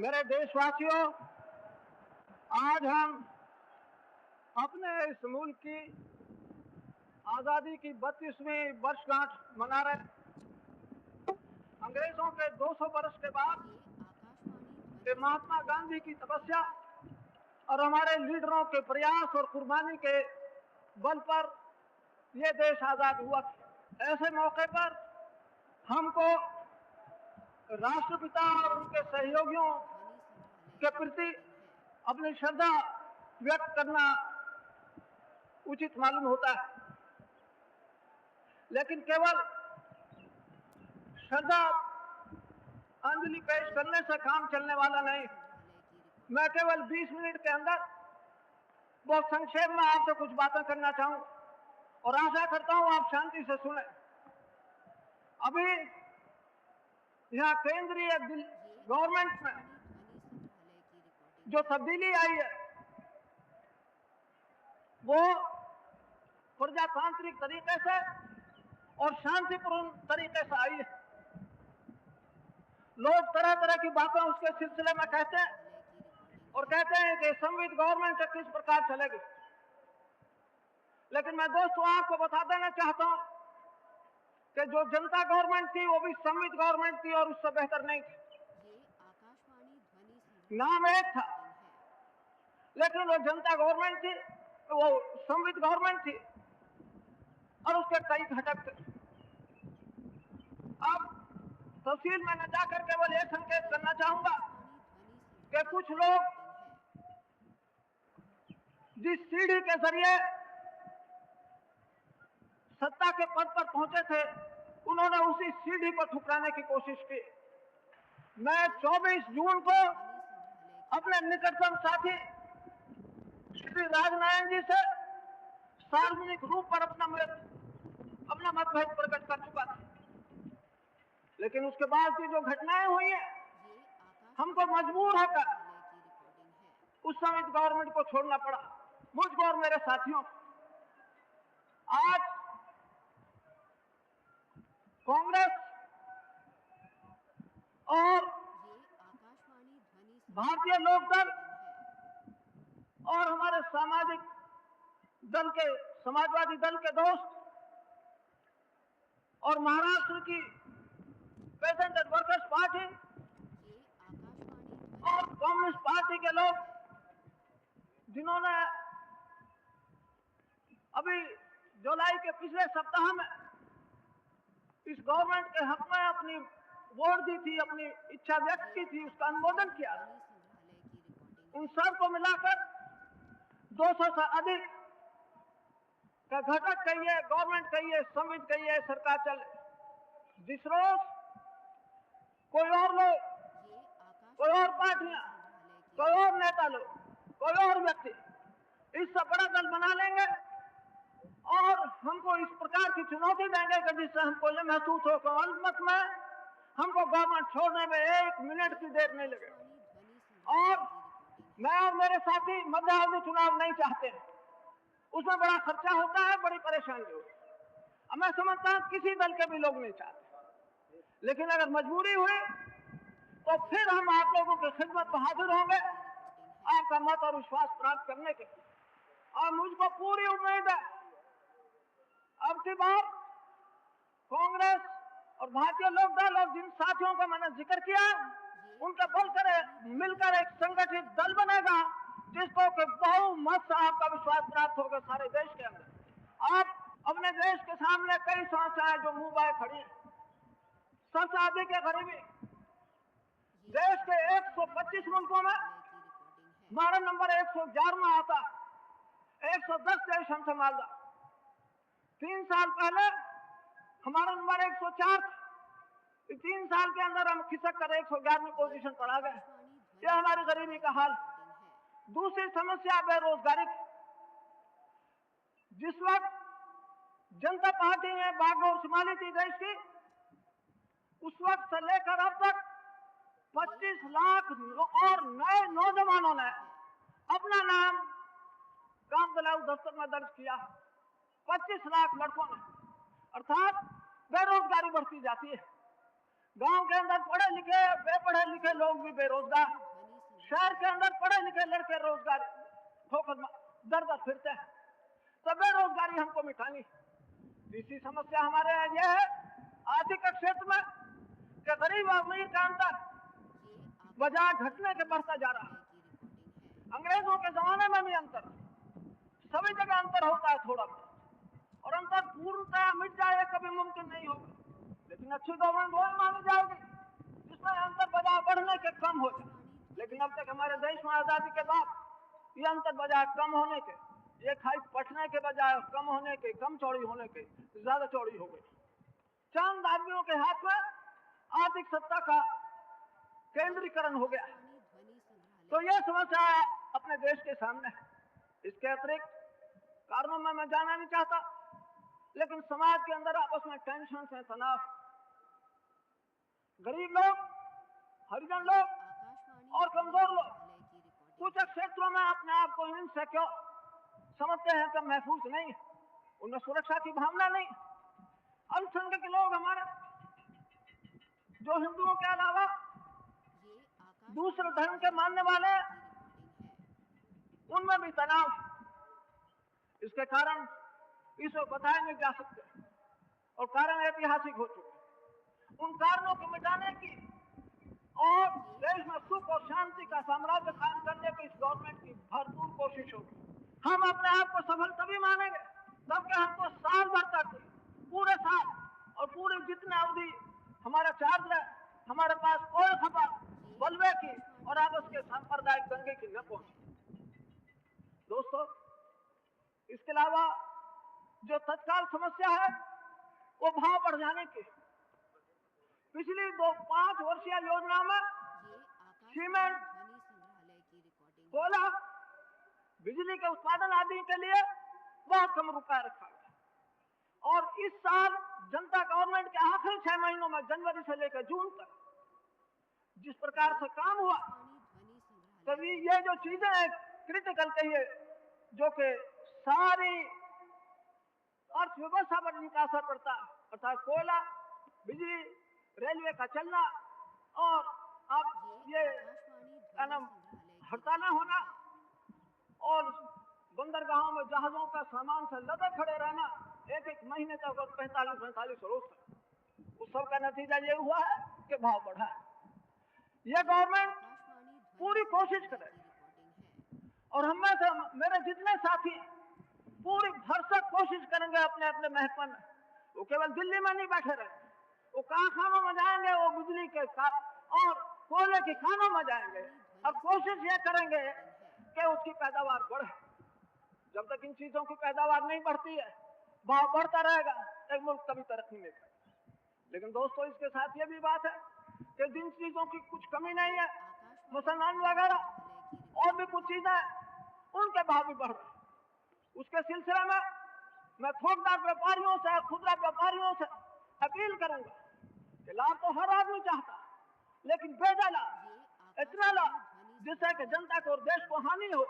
मेरे देशवासियों, आज हम अपने इस मुल्क की आज़ादी की 32वीं वर्षगांठ मना रहे हैं। अंग्रेजों के 200 वर्ष के बाद के महात्मा गांधी की तपस्या और हमारे लीडरों के प्रयास और कुर्बानी के बल पर यह देश आज़ाद हुआ था। ऐसे मौके पर हमको राष्ट्रपिता और उनके सहयोगियों के प्रति अपनी श्रद्धा व्यक्त करना उचित मालूम होता है, लेकिन केवल श्रद्धा अंजलि पेश करने से काम चलने वाला नहीं। मैं केवल 20 मिनट के अंदर बहुत संक्षेप में आपसे कुछ बातें करना चाहूं और आशा करता हूं आप शांति से सुने। अभी यहाँ केंद्रीय गवर्नमेंट में जो तब्दीली आई है वो प्रजातांत्रिक तरीके से और शांतिपूर्ण तरीके से आई है। लोग तरह तरह की बातें उसके सिलसिले में कहते हैं और कहते हैं कि संविध गवर्नमेंट किस प्रकार चलेगी, लेकिन मैं दोस्तों आपको बता देना चाहता हूं कि जो जनता गवर्नमेंट थी वो भी संविध गवर्नमेंट थी और उससे बेहतर नहीं थी। नाम एक था, लेकिन वो जनता गवर्नमेंट थी, वो संविध गवर्नमेंट थी और उसके कई घटक थे। अब तफसील में न जाकर केवल एक संकेत करना चाहूंगा कि कुछ लोग जिस सीढ़ी के जरिए सत्ता के पद पर पहुंचे थे उन्होंने उसी सीढ़ी को ठुकराने की कोशिश की। मैं 24 जून को अपने निकटतम साथी श्री राजनारायण जी से सार्वजनिक रूप पर अपना मतभेद प्रकट कर चुका था, लेकिन उसके बाद की जो घटनाएं हुई हैं हमको मजबूर होकर उस संविध गवर्नमेंट को छोड़ना पड़ा, मुझको और मेरे साथियों। आज कांग्रेस और भारतीय लोकदल और हमारे सामाजिक दल के समाजवादी दल के दोस्त और महाराष्ट्र की पेसेंट एंड वर्कर्स पार्टी और कम्युनिस्ट पार्टी के लोग जिन्होंने अभी जुलाई के पिछले सप्ताह में इस गवर्नमेंट के हक में अपनी वोट दी थी, अपनी इच्छा व्यक्त की थी, उसका अनुमोदन किया, उन सब को मिलाकर 200 से अधिक का घटक कहिए, गवर्नमेंट कहिए, संविध कहिए, सरकार चले। जिस रोज कोई और लोग, कोई और पार्टियां, कोई और नेता लोग, कोई और व्यक्ति इससे बड़ा दल बना लेंगे और हमको इस प्रकार की चुनौती देंगे कि जिससे हमको ये महसूस हो कि अलमत में हमको गवर्नमेंट छोड़ने में 1 मिनट की देर नहीं लगेगी। और मैं और मेरे साथी मध्यावधि चुनाव नहीं चाहते, उसमें बड़ा खर्चा होता है, बड़ी परेशानी होती है। मैं समझता हूं किसी दल के भी लोग नहीं चाहते, लेकिन अगर मजबूरी हुई तो फिर हम आप लोगों की खिदमत में हाजिर होंगे आपका मत और विश्वास प्राप्त करने के। और मुझको पूरी उम्मीद है अब की बार कांग्रेस और भारतीय लोकदल और जिन साथियों का मैंने जिक्र किया उनका मिलकर एक संगठित दल बनेगा जिसको कि बहुमत से आपका विश्वास प्राप्त होगा सारे देश के अंदर। आप अपने देश के सामने कई समस्याएं जो मुंह बाए खड़ी है, सबसे अधिक है गरीबी। देश के 125 मुल्कों में हमारा नंबर 111वां आता है, 110 देश हमसे मालदा। 3 साल पहले हमारा नंबर 104 था, 3 साल के अंदर हम खिसक कर 111वीं पोजीशन पर आ गए। यह हमारी गरीबी का हाल। दूसरी समस्या बेरोजगारी की। जिस वक्त जनता पार्टी में बागडोर संभाली थी देश की, उस वक्त से लेकर अब तक 25 लाख और नए नौजवानों ने अपना नाम काम दिलाऊ दफ्तर में दर्ज किया। 25 लाख लड़कों ने, अर्थात बेरोजगारी बढ़ती जाती है। गांव के अंदर पढ़े लिखे बेपढ़े लिखे लोग भी बेरोजगार, शहर के अंदर पढ़े लिखे लड़के रोजगार ठोकर दर दर फिरते हैं, तो बेरोजगारी हमको मिटानी। तीसरी समस्या हमारे यह है आर्थिक क्षेत्र में कि गरीब और अमीर का अंतर बाजार घटने के बढ़ता जा रहा है। अंग्रेजों के जमाने में भी अंतर, सभी जगह अंतर होता है थोड़ा, और अंतर पूर्णतः मिट जाए कभी मुमकिन नहीं होगा। लेकिन अच्छी गवर्नमेंट वो मानी जाएगी जिसमें अंतर बाजार बढ़ने के कम हो जाए। लेकिन अब तक हमारे देश में आजादी के बाद ये अंतर बाजार कम होने के, ये खाई पटने के बजाय कम होने के, कम चौड़ी होने के ज्यादा चौड़ी हो गई। चंद आदमियों के हाथ में आर्थिक सत्ता का केंद्रीकरण हो गया। तो यह समस्या अपने देश के सामने है। इसके अतिरिक्त कारणों में मैं जाना नहीं चाहता, लेकिन समाज के अंदर आपस में टेंशन से तनाव, गरीब लोग, हरिजन लोग और कमजोर लोग कुछ क्षेत्रों में अपने आप को इनसिक्योर समझते हैं कि महफूज नहीं है, उनमें सुरक्षा की भावना नहीं। अल्पसंख्यक लोग हमारे जो हिंदुओं के अलावा दूसरे धर्म के मानने वाले, उनमें भी तनाव। इसके कारण इसे बताए नहीं जा सकते और कारण ऐतिहासिक हो चुके। उन कारणों को मिटाने की और देश में सुख और शांति का साम्राज्य कायम करने की इस गवर्नमेंट की भरपूर कोशिश होगी। हम अपने आप को सफल तभी मानेंगे जबकि हमको साल भर तक, पूरे साल और पूरी जितने अवधि हमारा चार्ज है, हमारे पास कोई खबर बलवे की और आपस के सांप्रदायिक दंगे की न पहुंचे। दोस्तों, इसके अलावा जो तत्काल समस्या है वो भाव बढ़ जाने की। पिछली 5 वर्षीय योजना में सीमेंट, कोयला, बिजली के उत्पादन आदि के लिए बहुत कम रुपया रखा गया, और इस साल जनता गवर्नमेंट के आखिरी 6 महीनों में जनवरी से लेकर जून तक जिस प्रकार से काम हुआ, तभी ये जो चीजें हैं क्रिटिकल कहिए, जो कि सारी अर्थव्यवस्था पर इनका असर पड़ता है, अर्थात कोयला, बिजली, रेलवे का चलना, और अब ये हड़ताल होना और बंदरगाहों में जहाजों का सामान से लदे खड़े रहना एक महीने तक और 45 रोज तक, उस सब का नतीजा ये हुआ है कि भाव बढ़ा है। ये गवर्नमेंट पूरी कोशिश करे और हम में से मेरे जितने साथी पूरी भरसक कोशिश करेंगे अपने अपने महकमे में, वो केवल दिल्ली में नहीं बैठे रहे, वो कारखानों में जाएंगे, वो बिजली के और कोयले के खानों में जाएंगे और कोशिश ये करेंगे कि उसकी पैदावार बढ़े। जब तक इन चीजों की पैदावार नहीं बढ़ती है, भाव बढ़ता रहेगा, एक मुल्क कभी तरक्की नहीं करेगा। लेकिन दोस्तों, इसके साथ ये भी बात है कि जिन चीजों की कुछ कमी नहीं है, मुसलमान वगैरह और भी कुछ चीजें, उनके भाव भी बढ़ रहे हैं। उसके सिलसिले में मैं थोकदार व्यापारियों से, खुदरा व्यापारियों से अपील करूंगा कि लाभ तो हर आदमी चाहता, लेकिन बेजा लाभ, इतना लाभ जिससे कि जनता को और देश को हानि हो,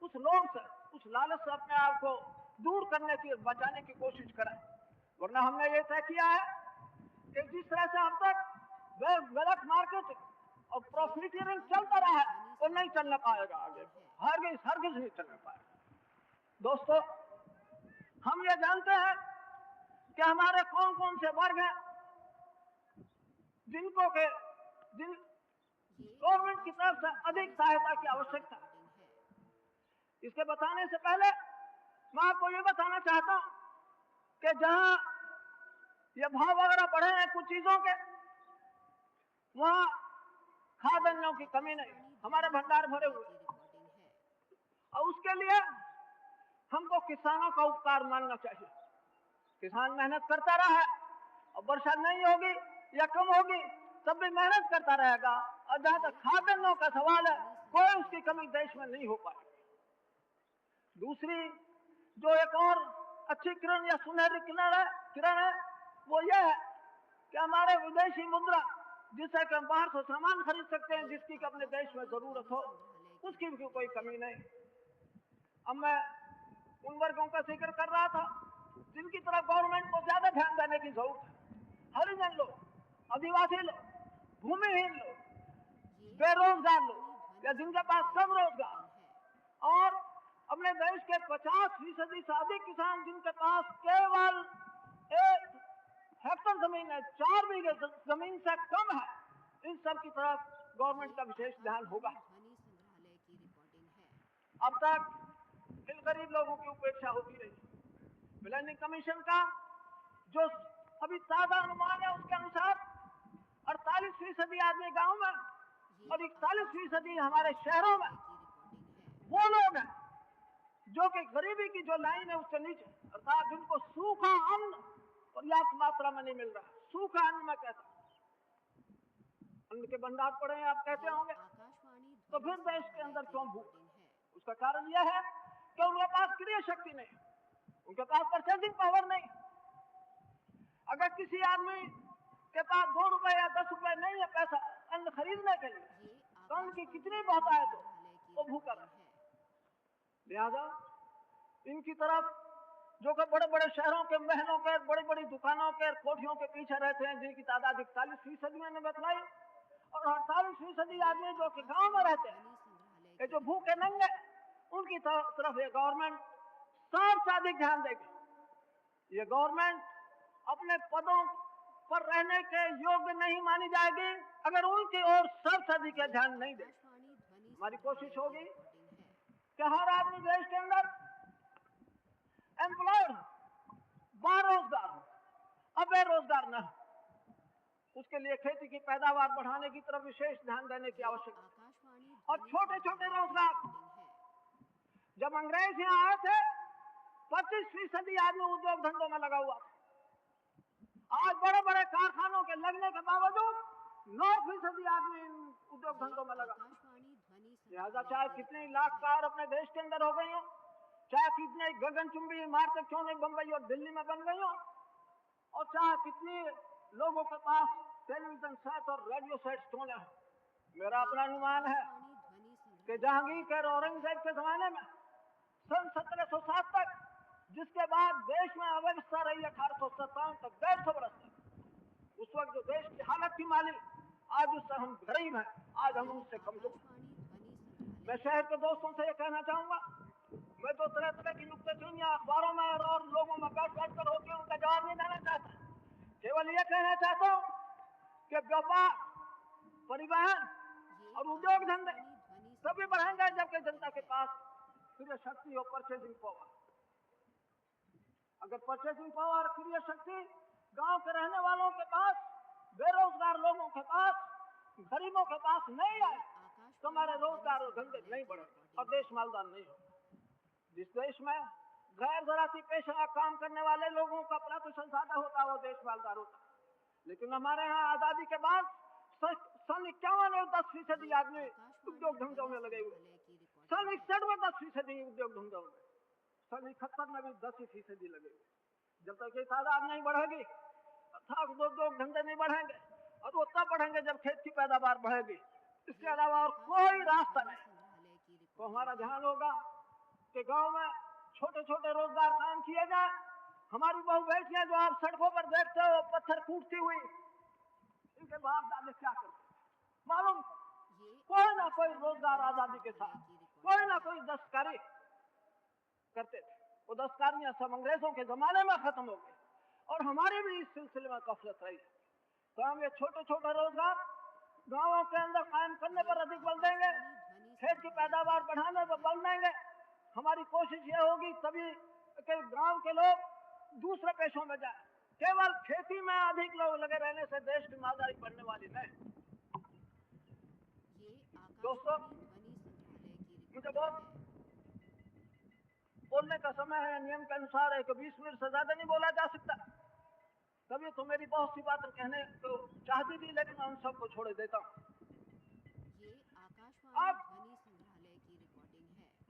उस लोग से, उस लालच से अपने आप को दूर करने की, बचाने की कोशिश करें। वरना हमने ये तय किया है कि जिस तरह से अब तक गलत मार्केट और प्रॉफिटियरिंग चलता रहा है, वो नहीं चलना पाएगा आगे, हरगिज नहीं चलना पाएगा। दोस्तों, हम ये जानते हैं कि हमारे कौन कौन से वर्ग हैं जिन गवर्नमेंट की तरफ से अधिक सहायता की आवश्यकता है। इसके बताने से पहले मैं आपको ये बताना चाहता हूं कि जहां ये भाव वगैरह बढ़े हैं कुछ चीजों के, वहां खाद्यान्नों की कमी नहीं, हमारे भंडार भरे हुए, और उसके लिए हमको किसानों का उपकार मानना चाहिए। किसान मेहनत करता रहा और वर्षा नहीं होगी या कम होगी तब भी मेहनत करता रहेगा, और जहां तक खाद्यान्नों का सवाल है, कोई उसकी कमी देश में नहीं हो पाएगी। दूसरी जो एक और अच्छी किरण या सुनहरी किरण है, वो ये है कि हमारे विदेशी मुद्रा, जिससे कि हम बाहर से सामान खरीद सकते हैं, जिसकी अपने देश में जरूरत हो, उसकी भी कोई कमी नहीं। अब मैं उन वर्गों का जिक्र कर रहा था जिनकी तरफ गवर्नमेंट को ज्यादा ध्यान देने की जरूरत है। हरिजन लोग, आदिवासी लोग, भूमिहीन लोग, बेरोजगार लोग, या जिनके पास कम रोजगार और अपने देश के 50% से अधिक किसान जिनके पास केवल 1 हेक्टर जमीन है, 4 बीघे जमीन से कम है, इन सब की तरफ गवर्नमेंट का विशेष ध्यान होगा। अब तक इन गरीब लोगों की उपेक्षा होती रही। प्लानिंग कमीशन का जो अभी ताजा अनुमान है उसके अनुसार 48% आदमी गांव में और 41% हमारे शहरों में वो लोग हैं जो कि गरीबी की जो लाइन है उससे नीचे, अर्थात जिनको सूखा अन्न पर्याप्त मात्रा में नहीं मिल रहा। सूखा अन्न में कहता अन्न के भंडार पड़े हैं आप कहते होंगे, तो फिर देश के अंदर क्यों भूख? उसका कारण यह है कि उनके पास क्रिया शक्ति नहीं, उनके पास परचेजिंग पावर नहीं। अगर किसी आदमी के पास 2 रुपए या 10 रुपए नहीं है पैसा अन्न खरीदने के लिए, तो अन्न की कितनी बहुत आए तो वो भूखा रहे। लिहाजा इनकी तरफ जो कि बड़े बड़े शहरों के महलों के, बड़ी बड़ी दुकानों के, कोठियों के पीछे रहते हैं, जिनकी तादाद 41% मैंने बतलाई, और 48% आदमी जो कि गांव में रहते हैं, ये जो भूखे नंगे, उनकी तरफ ये गवर्नमेंट सबसे अधिक ध्यान देगी। ये गवर्नमेंट अपने पदों पर रहने के योग्य नहीं मानी जाएगी अगर उनकी ओर सबसे अधिक ध्यान नहीं दे। हमारी कोशिश होगी कि हर आदमी देश के अंदर एम्प्लॉयड बारोजगार हो, अब बेरोजगार न हो। उसके लिए खेती की पैदावार बढ़ाने की तरफ विशेष ध्यान देने की आवश्यकता है। और छोटे छोटे रोजगार, जब अंग्रेज यहाँ आए थे 25% आदमी उद्योग धंधों में लगा हुआ। आज बड़े बड़े कारखानों के लगने के बावजूद 9% आदमी उद्योग धंधों में लगा। लिहाजा चाहे कितनी लाख कार अपने देश के अंदर हो गई हो, चाहे कितने गगनचुंबी इमारतें क्यों नहीं बंबई और दिल्ली में बन गई हो, और चाहे कितनी लोगों के पास टेलीविजन सेट और रेडियो सेट क्यों न हो, मेरा अपना अनुमान है कि जहांगीर के औरंगजेब के जमाने में सन 1707 तक, जिसके बाद देश में अव्यवस्था रही 1857 तक, 150 वर्ष तक, उस वक्त जो देश की हालत थी माली, आज उससे हम गरीब हैं, आज हम उनसे कमजोर। मैं शहर के दोस्तों से ये कहना चाहूंगा, मैं तो तरह तरह की नुक्तेचीनियां अखबारों में और लोगों में बैठ बैठ कर होती है, उनका जवाब नहीं देना चाहता। केवल ये कहना चाहता हूं कि व्यापार, परिवहन और उद्योग धंधे सभी बढ़ेंगे जबकि जनता के पास क्रिया शक्ति और परचेजिंग पावर। अगर परचेजिंग पावर, क्रिया शक्ति गांव के रहने वालों के पास, बेरोजगार लोगों के पास, गरीबों के पास नहीं आए, तो हमारे रोजगार और धंधे नहीं बढ़े और देश मालदार नहीं हो। जिस देश में गैर ज़राती पेशा काम करने वाले लोगों का प्रतिशत ज्यादा होता है वो देश मालदार होता है। लेकिन हमारे यहाँ आजादी के बाद सन 51 में 10% आदमी उद्योग धंधों में लगे हुए, सन 61 में 10% उद्योग धंधों में, सन 71 में भी 10% लगे हुए। जब तक ये तादाद नहीं बढ़ेगी अर्थात उद्योग धंधे नहीं बढ़ेंगे, और वो तब बढ़ेंगे जब खेत की पैदावार बढ़ेगी। इसके अलावा और कोई रास्ता नहीं। तो हमारा ध्यान होगा कि गांव में छोटे छोटे रोजगार काम किए जाए। हमारी बहु बेटियां जो आप सड़कों पर देखते हो पत्थर कूटती हुई, इनके बाप दादे क्या करते मालूम? कोई ना कोई रोजगार आजादी के साथ कोई ना कोई दस्तकारी करते थे। वो दस्तकारियां सब अंग्रेजों के जमाने में खत्म हो गई और हमारी भी इस सिलसिले में गफलत रही। तो हम ये छोटे छोटे रोजगार गांवों के अंदर कायम करने पर अधिक बल देंगे, खेत की पैदावार बढ़ाने पर बल देंगे। हमारी कोशिश ये होगी तभी कि गांव के लोग दूसरे पेशों में जाए। केवल खेती में अधिक लोग लगे रहने से देश की मालदारी बढ़ने वाली नहीं। दोस्तों, मुझे बहुत बोलने का समय है, नियम के अनुसार है कि 20 मिनट से ज्यादा नहीं बोला जा सकता। तभी तो मेरी बहुत सी बातें कहने को चाहती थी, लेकिन मैं उन सबको छोड़ देता हूँ। अब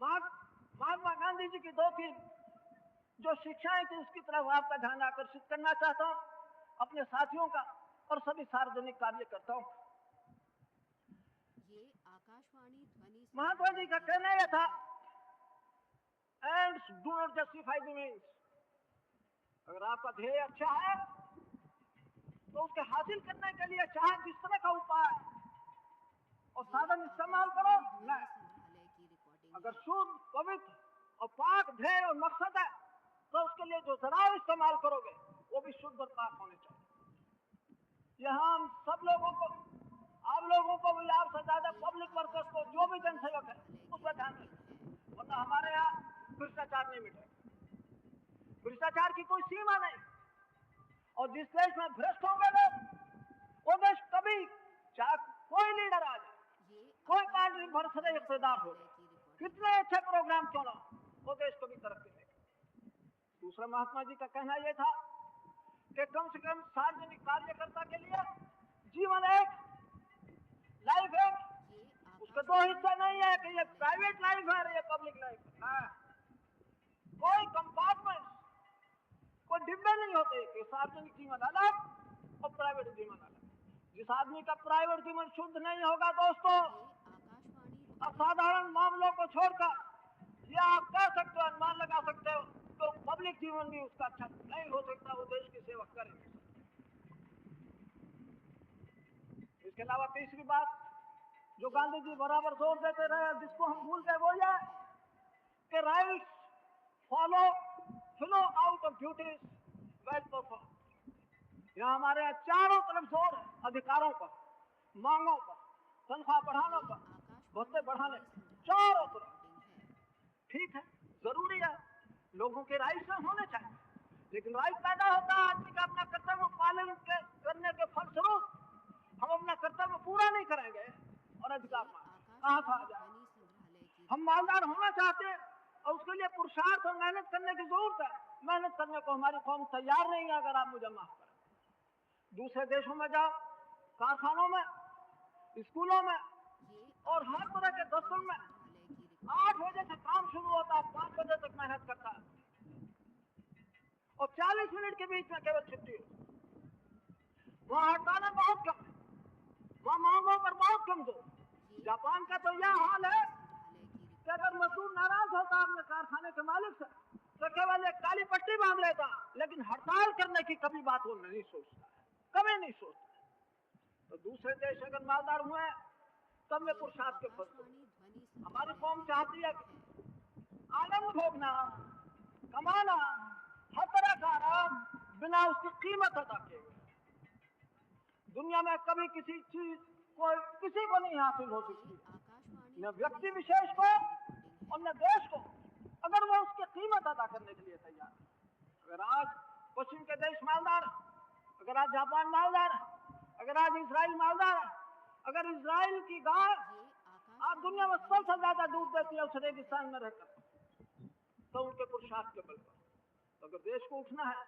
महात्मा गांधी जी की 2-3 जो शिक्षाएं थी उसकी तरफ आपका ध्यान आकर्षित करना चाहता हूँ, अपने साथियों का और सभी सार्वजनिक कार्यकर्ताओं का। महात्मा जी का कहना यह था, ends do not justify the means। अगर आपका ध्येय अच्छा है तो उसके हासिल करने के लिए चाहे जिस तरह का उपाय और साधन इस्तेमाल करो। नहीं, अगर शुद्ध, पवित्र और पाक ध्येय और मकसद है तो उसके लिए जो जराये इस्तेमाल करोगे वो भी शुद्ध और पाक होने चाहिए। यहाँ हम सब लोगों को, आप लोगों को भी, आपसे ज्यादा पब्लिक वर्कर्स को, जो भी जनसेवक है उस पर ध्यान दें, वरना हमारे यहाँ भ्रष्टाचार नहीं मिटेगा। भ्रष्टाचार की कोई सीमा नहीं, और जिस देश में भ्रष्ट होंगे लोग, वो देश कभी, चाहे कोई लीडर आ जाए, कोई पार्टी भरसरे इख्तियार हो, कितने अच्छे प्रोग्राम क्यों ना, वो देश कभी तरक्की नहीं। दूसरा, महात्मा जी का कहना यह था कि कम से कम सार्वजनिक कार्यकर्ता के लिए जीवन एक, लाइफ एक, उसके दो हिस्से नहीं है कि ये प्राइवेट लाइफ है और ये पब्लिक लाइफ है। कोई कंपार्टमेंट, कोई डिब्बे नहीं होते कि सार्वजनिक जीवन अलग और प्राइवेट जीवन अलग। जिस आदमी का प्राइवेट जीवन शुद्ध नहीं होगा दोस्तों, असाधारण मामलों को छोड़कर या आप कह सकते हो, अनुमान लगा सकते हो, तो पब्लिक जीवन भी उसका अच्छा नहीं हो सकता, वो देश की सेवा करे। इसके अलावा तीसरी बात जो गांधी जी बराबर जोर देते रहे, जिसको हम भूल गए, वो यह कि rights follow flow out of duties well perform. यहाँ हमारे यहाँ चारों तरफ जोर है, अधिकारों पर, मांगों पर, तनख्वाह बढ़ाने पर, भत्ते बढ़ाने, चारों तरफ। ठीक है, जरूरी है, लोगों के राइट्स होने चाहिए, लेकिन राइट पैदा होता है आदमी का अपना कर्तव्य पालन करने के फलस्वरूप। हम अपना कर्तव्य पूरा नहीं करेंगे और अधिकार कहाँ से आ जाए। हम मालदार होना चाहते हैं और उसके लिए पुरुषार्थ और मेहनत करने की जरूरत है। मेहनत करने को हमारी कौम तैयार नहीं है, अगर आप मुझे माफ करें। दूसरे देशों में जाओ, कारखानों में, स्कूलों में और हर तरह के दफ्तर में 8 बजे से काम शुरू होता है, 5 बजे तक मेहनत करता है और 40 मिनट के बीच में केवल छुट्टी हो। वहाँ हड़तालें बहुत कम है, वहाँ मांगों पर बहुत कमजोर। जापान का तो यह हाल है कि अगर मजदूर नाराज होता अपने कारखाने के मालिक से तो केवल एक काली पट्टी बांध लेता, लेकिन हड़ताल करने की कभी बात वो नहीं सोचता है, कभी नहीं सोचता। तो दूसरे देश अगर मालदार हुए तब में पुरुषार्थ के फल को हमारी कौम चाहती है आनंद भोगना, कमाना, हर तरह का आराम बिना उसकी कीमत अदा किए। दुनिया में कभी किसी चीज को किसी को नहीं हासिल हो सकती, न व्यक्ति विशेष को और न देश को, अगर वो उसकी कीमत अदा करने के लिए तैयार है। अगर आज पश्चिम के देश मालदार, अगर आज जापान मालदार, अगर आज इजराइल मालदार, अगर इजराइल की गाय आज दुनिया में सबसे ज्यादा दूध देती है उस रेगिस्तान में रहकर, तो उनके पुरुषार्थ के बल पर। तो अगर देश को उठना है,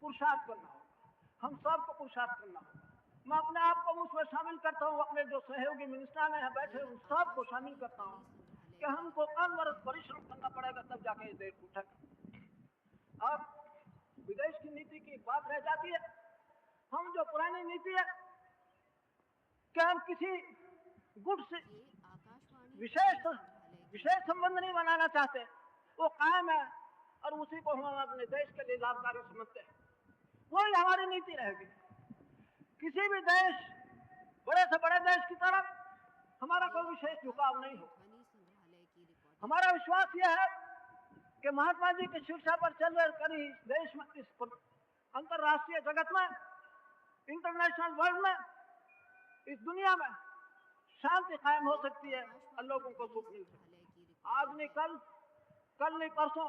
पुरुषार्थ करना होगा, हम सबको पुरुषार्थ करना होगा। मैं अपने आप को उसमें शामिल करता हूँ, अपने जो सहयोगी मिनिस्टर में बैठे उन सबको शामिल करता हूँ कि हमको अनवरत परिश्रम करना पड़ेगा, तब जाके देश उठेगा। अब विदेश की नीति की बात रह जाती है। हम जो पुरानी नीति है कि हम किसी गुट से विशेष संबंध नहीं बनाना चाहते, वो कायम है और उसी को हम अपने देश के लिए लाभकारी समझते हैं। वही हमारी नीति रहेगी। किसी भी देश, बड़े से बड़े देश की तरफ हमारा कोई विशेष झुकाव नहीं हो। हमारा विश्वास यह है कि महात्मा जी की शिक्षा पर चल रही देश में, इस अंतरराष्ट्रीय जगत में, इंटरनेशनल वर्ल्ड में, इस दुनिया में शांति कायम हो सकती है और लोगों को सुख मिल सकती है। आज नहीं कल, कल नहीं परसों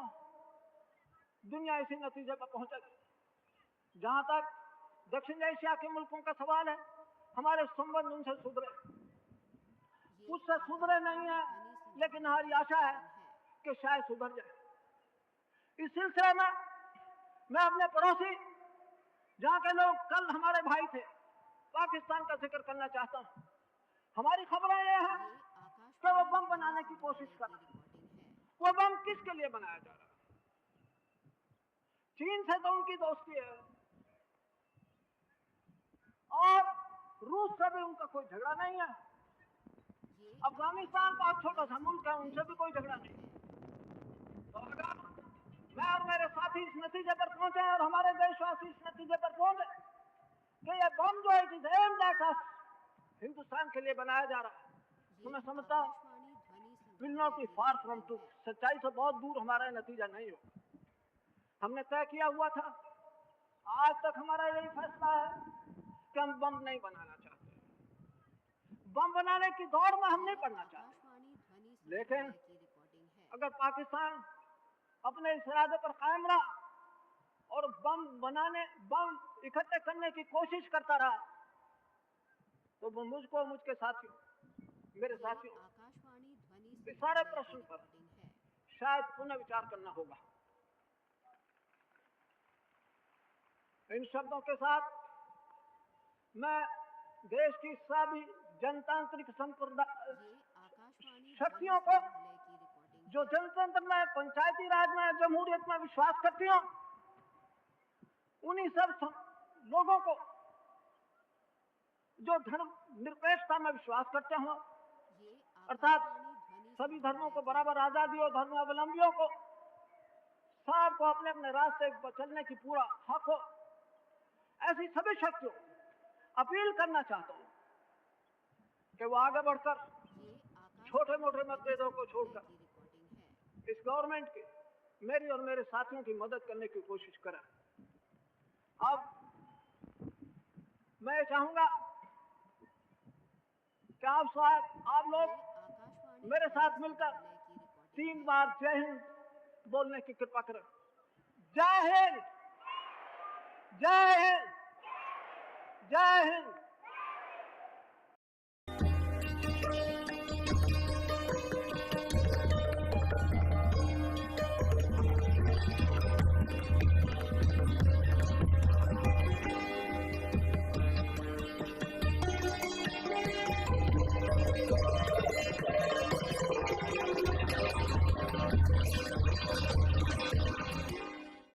दुनिया इसी नतीजे पर पहुंचेगी। जहां तक दक्षिण एशिया के मुल्कों का सवाल है, हमारे संबंध उनसे सुधरे, उससे सुधरे नहीं है, लेकिन हमारी आशा है कि शायद सुधर जाए। इस सिलसिले में मैं अपने पड़ोसी, जहां के लोग कल हमारे भाई थे, पाकिस्तान का जिक्र करना चाहता हूं। हमारी खबरें यह है कि वो बम बनाने की कोशिश कर रहे हैं। वो बम किसके लिए बनाया जा रहा है? चीन से तो उनकी दोस्ती है और रूस से भी उनका कोई झगड़ा नहीं है। अफगानिस्तान बहुत छोटा सा मुल्क है, उनसे भी कोई झगड़ा नहीं। तो अगर मैं और मेरे साथी इस नतीजे पर पहुंचे और हमारे देशवासी इस नतीजे पर पहुंचे कि यह बम जो है हिंदुस्तान के लिए बनाया जा रहा है, तो मैं समझता हूँ will not be far from truth, सच्चाई से बहुत दूर हमारा नतीजा नहीं होगा। हमने तय किया हुआ था, आज तक हमारा यही फैसला है कि हम बम नहीं बनाना चाहते। बम बनाने की दौड़ में हम नहीं पड़ना चाहते, लेकिन अगर पाकिस्तान अपने इस इरादे पर कायम रहा और बम इकट्ठे करने की कोशिश करता रहा, तो मुझको, मुझके साथियों, मेरे साथियों, इस सारे प्रश्न पर शायद पुनः विचार करना होगा। इन शब्दों के साथ मैं देश की सभी जनतांत्रिक शक्तियों को, जो जनतंत्र में, पंचायती राज में, जमहूरियत में विश्वास करती हो, उन्हीं सब लोगों को जो धर्म निरपेक्षता में विश्वास करते हो, अर्थात सभी धर्मों को बराबर आजादी हो, धर्मावलंबियों को सबको अपने अपने रास्ते पर चलने की पूरा हक हो, ऐसी सभी शक्तियों अपील करना चाहता हूं कि वो आगे बढ़कर छोटे मोटे मतभेदों को छोड़कर इस गवर्नमेंट की, मेरी और मेरे साथियों की मदद करने की कोशिश करें। अब मैं चाहूंगा कि आप लोग मेरे साथ मिलकर 3 बार जय हिंद बोलने की कृपा करें। जय हिंद, जय हिंद, जय हिंद।